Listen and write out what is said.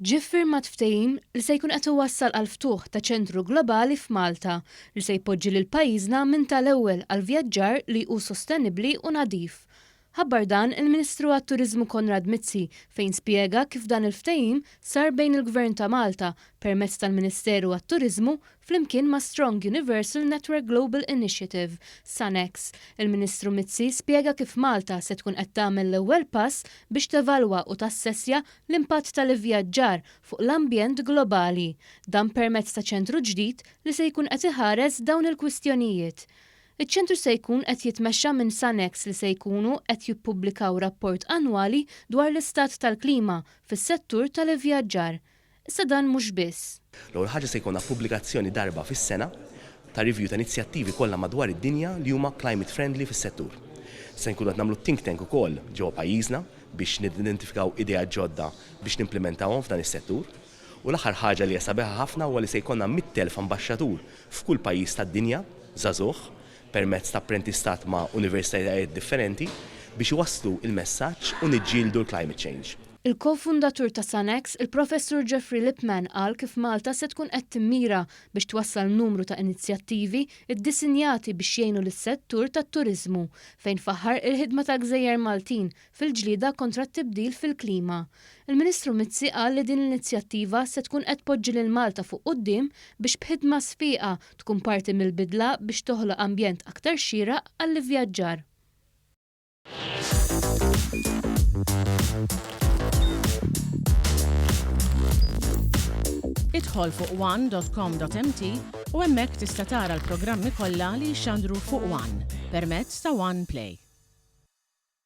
Ġie ffirmat ftehim li se jkun qed iwassal għal ftuħ ta' Ċentru Globali f'Malta li se jpoġġi lil pajjiżna minn tal-ewwel għal vjaġġar li hu sostenibbli u nadif. Ħabbar dan il-Ministru għat-Turiżmu Konrad Mizzi fejn spjega kif dan il-ftehim sar bejn il-Gvern ta' Malta permezz tal-Ministeru għat-Turiżmu flimkien ma' Strong Universal Network Global Initiative, SANEX. Il-Ministru Mizzi spjega kif Malta se tkun qed tagħmel l-ewwel pass biex tevalwa u tassessja l-impatt tal-ivjaġġar fuq l-ambjent globali. Dan permezz ta' ċentru ġdid li se jkun qed iħares dawn il-kwistjonijiet. Iċ-ċentru se jkun qed jitmexxa minn SANEX li se jkunu qed jippubblikaw rapport annwali dwar l-istat tal-klima fis-settur tal-ivjaġġar. Issa dan mhux biss. L-ewwel ħaġa se jkollna pubblikazzjoni darba fis-sena ta' review ta' inizjattivi kollha madwar id-dinja li huma climate friendly fis-settur. Se nkunu qed nagħmlu think tank ukoll ġewwa pajjiżna biex nidentifikaw idea ġodda biex nimplementawhom f'dan is-settur. U l-aħħar ħaġa li hija sabiħa ħafna huwa li se jkollna 100,000 ambaxxatur f'kull pajjiż tad-dinja żagħżugħ permezz ta' apprentistat ma' universitajiet differenti biex iwasslu il-messaġġ u niġġieldu l-climate change. Il-kofundatur ta' SANEX, il-Professur Jeffrey Lipman qal kif Malta se tkun qed timmira biex twassal numru ta' inizjattivi iddisinjati biex jgħinu lis-settur tat-turiżmu fejn faħħar il-ħidma ta' Gżejjer Maltin fil-ġlieda kontra t-tibdil fil-klima. Il-Ministru Mizzi qal li din l-inizjattiva se tkun qed tpoġġi lil Malta fuq quddiem biex b'ħidma sfiqa tkun parti mill-bidla biex toħloq ambjent aktar xieraq għall-ivjaġġar. Idħol fuq one.com.mt u hemmhekk tista' tara l-programmi kollha li jxandru fuq One permezz ta' One Play.